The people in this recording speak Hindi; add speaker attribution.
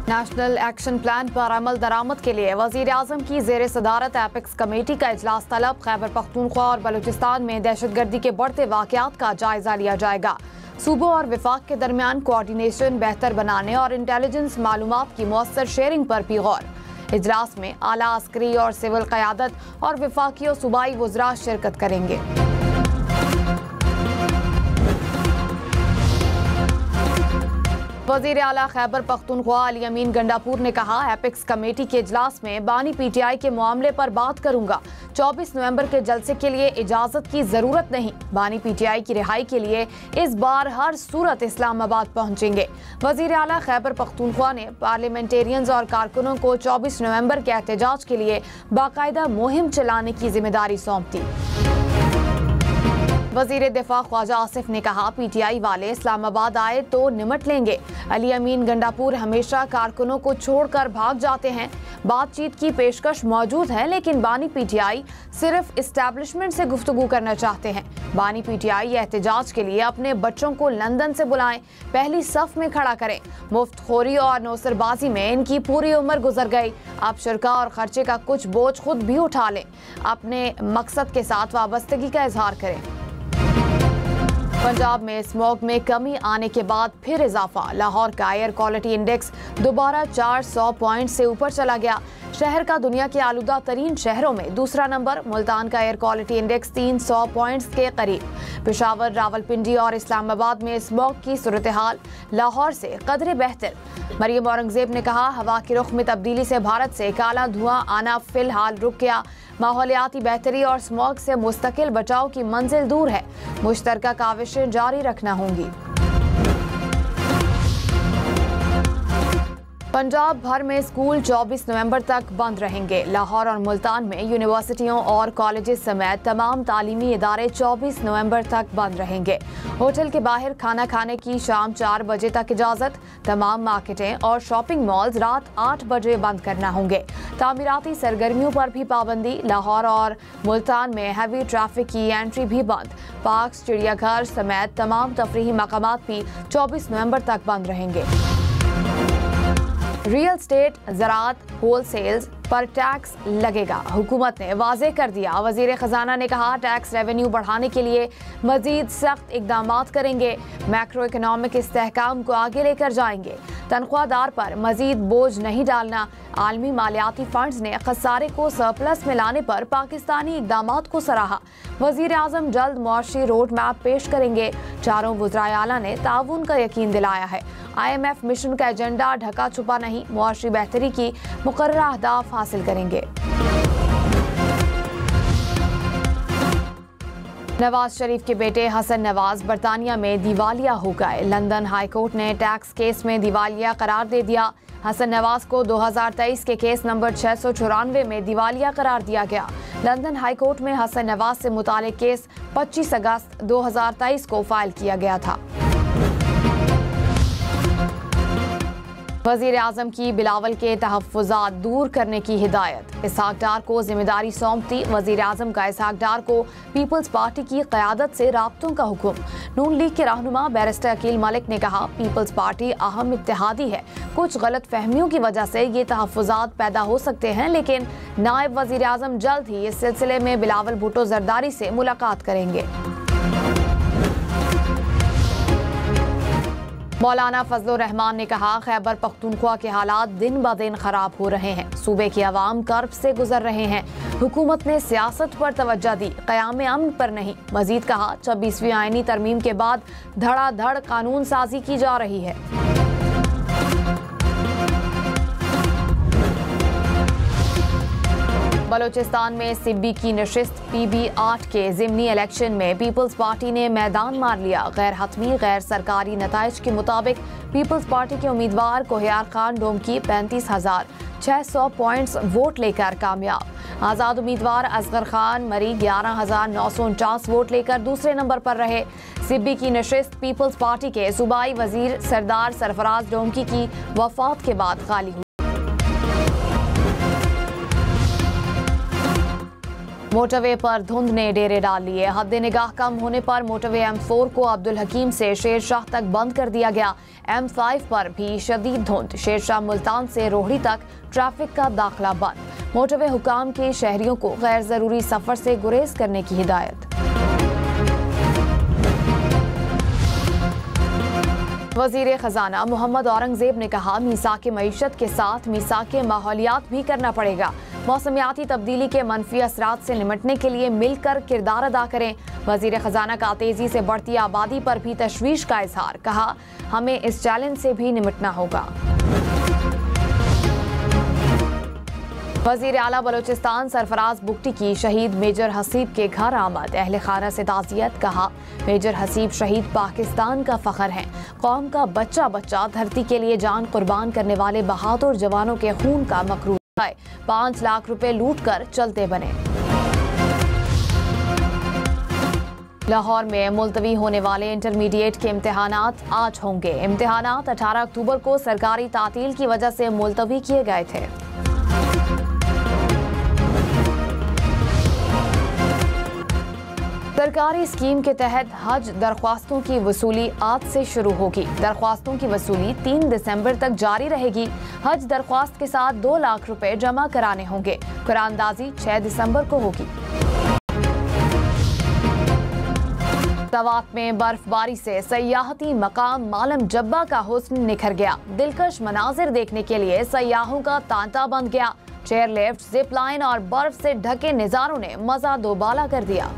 Speaker 1: नेशनल एक्शन प्लान पर अमल दरामद के लिए वजीर आजम की जेर सदारत एपेक्स कमेटी का इजलास तलब। खैबर पख्तूनख्वा और बलूचिस्तान में दहशतगर्दी के बढ़ते वाकयात का जायजा लिया जाएगा। सूबों और विफाक के दरमियान कोऑर्डिनेशन बेहतर बनाने और इंटेलिजेंस मालूमात की मौसर शेयरिंग पर भी गौर। इजलास में आला अस्करी और सिविल क़यादत और विफाकी और सूबाई वज़रा शिरकत करेंगे। वज़ीर आला खैबर पख्तूनख्वा अली अमीन गंडापुर ने कहा, एपेक्स कमेटी के इजलास में बानी पीटीआई के मामले पर बात करूंगा। 24 नवंबर के जलसे के लिए इजाजत की जरूरत नहीं। बानी पीटीआई की रिहाई के लिए इस बार हर सूरत इस्लामाबाद पहुंचेंगे। वज़ीर आला खैबर पख्तूनख्वा ने पार्लियामेंटेरियंस और कारकुनों को 24 नवंबर के एहतजाज के लिए बाकायदा मुहिम चलाने की जिम्मेदारी सौंप दी। वजीर दिफा ख्वाजा आसिफ ने कहा, पीटीआई वाले इस्लामाबाद आए तो निमट लेंगे। अली अमीन गंडापुर हमेशा कारकुनों को छोड़कर भाग जाते हैं। बातचीत की पेशकश मौजूद है, लेकिन बानी पीटीआई सिर्फ इस्टेब्लिशमेंट से गुफ्तगू करना चाहते हैं। बानी पीटीआई एहतजाज के लिए अपने बच्चों को लंदन से बुलाएं, पहली सफ में खड़ा करें। मुफ्तखोरी और नौसरबाजी में इनकी पूरी उम्र गुजर गई। अब शुल्क और खर्चे का कुछ बोझ खुद भी उठा लें। अपने मकसद के साथ वाबस्तगी का इजहार करें। पंजाब में स्मॉग में कमी आने के बाद फिर इजाफा। लाहौर का एयर क्वालिटी इंडेक्स दोबारा 400 पॉइंट से ऊपर चला गया। शहर का दुनिया के आलूदा तरीन शहरों में दूसरा नंबर। मुल्तान का एयर क्वालिटी इंडेक्स 300 पॉइंट्स के करीब। पेशावर, रावलपिंडी और इस्लामाबाद में स्मॉग की सूरत हाल लाहौर से कदरे बेहतर। मरियम औरंगजेब ने कहा, हवा के रुख में तब्दीली से भारत से काला धुआं आना फिलहाल रुक गया। माहौलियाती बेहतरी और स्मॉग से मुस्तकिल बचाव की मंजिल दूर है। मुश्तरका काविशें जारी रखना होंगी। पंजाब भर में स्कूल 24 नवंबर तक बंद रहेंगे। लाहौर और मुल्तान में यूनिवर्सिटियों और कॉलेजेस समेत तमाम तालीमी इदारे 24 नवंबर तक बंद रहेंगे। होटल के बाहर खाना खाने की शाम 4 बजे तक इजाज़त। तमाम मार्केटें और शॉपिंग मॉल्स रात 8 बजे बंद करना होंगे। तामीराती सरगर्मियों पर भी पाबंदी। लाहौर और मुल्तान में हैवी ट्रैफिक की एंट्री भी बंद। पार्क, चिड़ियाघर समेत तमाम तफरीही मकामात भी 24 नवंबर तक बंद रहेंगे। रियल स्टेट, ज़राअत, होलसेल्स पर टैक्स लगेगा। हुकूमत ने वाज़ेह कर दिया। वज़ीर ख़जाना ने कहा, टैक्स रेवेन्यू बढ़ाने के लिए मज़ीद सख्त इक़दामात करेंगे। मैक्रो इकनॉमिक इस्तेहकाम को आगे लेकर जाएंगे। तनख्वाहदार पर मज़ीद बोझ नहीं डालना। आलमी मालियाती फंड्स ने खसारे को सरप्लस में लाने पर पाकिस्तानी इक़दामात को सराहा। वज़ीर आज़म जल्द मुआशी रोड मैप पेश करेंगे। चारों वज़राए आला ने ताउन का यकीन दिलाया है। IMF मिशन का एजेंडा ढका छुपा नहीं। मुआशी बेहतरी की मुकर्ररा अहदाफ हासिल करेंगे। नवाज शरीफ के बेटे हसन नवाज बरतानिया में दिवालिया हो गए। लंदन हाई कोर्ट ने टैक्स केस में दिवालिया करार दे दिया। हसन नवाज को 2023 के केस नंबर 694 में दिवालिया करार दिया गया। लंदन हाई कोर्ट में हसन नवाज से मुतालिक केस 25 अगस्त 2023 को फाइल किया गया था। वज़ीर आज़म की बिलावल के तहफ़्फ़ुज़ात दूर करने की हिदायत। इसहाक डार को जिम्मेदारी सौंपती। वज़ीर आज़म का इसहाक डार को पीपल्स पार्टी की क़यादत से राब्तों का हुक्म। नून लीग के रहनुमा बैरिस्टर अकील मलिक ने कहा, पीपल्स पार्टी अहम इत्तेहादी है। कुछ गलत फहमियों की वजह से ये तहफ़्फ़ुज़ात पैदा हो सकते हैं, लेकिन नायब वज़ीर आज़म जल्द ही इस सिलसिले में बिलावल भुट्टो ज़रदारी से मुलाकात करेंगे। मौलाना फजलुर रहमान ने कहा, खैबर पख्तूनख्वा के हालात दिन ब दिन खराब हो रहे हैं। सूबे की आवाम कर्ब से गुजर रहे हैं। हुकूमत ने सियासत पर तवज्जो दी, क़याम अमन पर नहीं। मजीद कहा, 26वीं आईनी तरमीम के बाद धड़ाधड़ कानून साजी की जा रही है। बलोचिस्तान में सिब्बी की नशिस्त PB8 के ज़िमनी इलेक्शन में पीपल्स पार्टी ने मैदान मार लिया। गैर हतमी गैर सरकारी नताइज के मुताबिक पीपल्स पार्टी के उम्मीदवार कोहियार खान डोमकी 35,600 पॉइंट्स वोट लेकर कामयाब। आज़ाद उम्मीदवार असगर खान मरी 11,949 वोट लेकर दूसरे नंबर पर रहे। सिब्बी की नशिस्त पीपल्स पार्टी के सूबाई वजीर सरदार सरफराज डोमकी की वफात के बाद खाली हुई। मोटरवे पर धुंध ने डेरे डाल लिए। हद निगाह कम होने पर मोटरवे M4 को अब्दुल हकीम से शेरशाह तक बंद कर दिया गया। M5 पर भी शदीद धुंध। शेरशाह मुल्तान से रोहड़ी तक ट्रैफिक का दाखिला बंद। मोटरवे हुकाम के शहरियों को गैर जरूरी सफर से गुरेज करने की हिदायत। वजीर खजाना मोहम्मद औरंगजेब ने कहा, मीसाक मईशत के साथ मीसाक माहौलियात भी करना पड़ेगा। मौसमियाती तब्दीली के मनफी असरात से निमटने के लिए मिलकर किरदार अदा करें। वजीर खजाना का तेजी से बढ़ती आबादी पर भी तशवीश का इजहार। कहा, हमें इस चैलेंज से भी निमटना होगा। वजीर आला बलोचिस्तान सरफराज बुगटी की शहीद मेजर हसीब के घर आमद। अहले खाना से ताज़ियत। कहा, मेजर हसीब शहीद पाकिस्तान का फख्र हैं। कौम का बच्चा बच्चा धरती के लिए जान कुर्बान करने वाले बहादुर जवानों के खून का मकरूर है। 5 लाख रुपए लूट कर चलते बने। लाहौर में मुलतवी होने वाले इंटरमीडिएट के इम्तिहानात आज होंगे। इम्तिहानात 18 अक्टूबर को सरकारी तातील की वजह से मुलतवी किए गए थे। सरकारी स्कीम के तहत हज दरख्वास्तों की वसूली आज से शुरू होगी। दरख्वास्तों की वसूली 3 दिसंबर तक जारी रहेगी। हज दरख्वास्त के साथ 2 लाख रुपए जमा कराने होंगे। कुरानदाजी 6 दिसंबर को होगी। सवात में बर्फबारी से सयाहती मकाम मालम जब्बा का हुस्न निखर गया। दिलकश मनाजिर देखने के लिए सयाहों का तांता बंध गया। चेयर लिफ्ट, जिप लाइन और बर्फ से ढके नजारों ने मजा दोबाला कर दिया।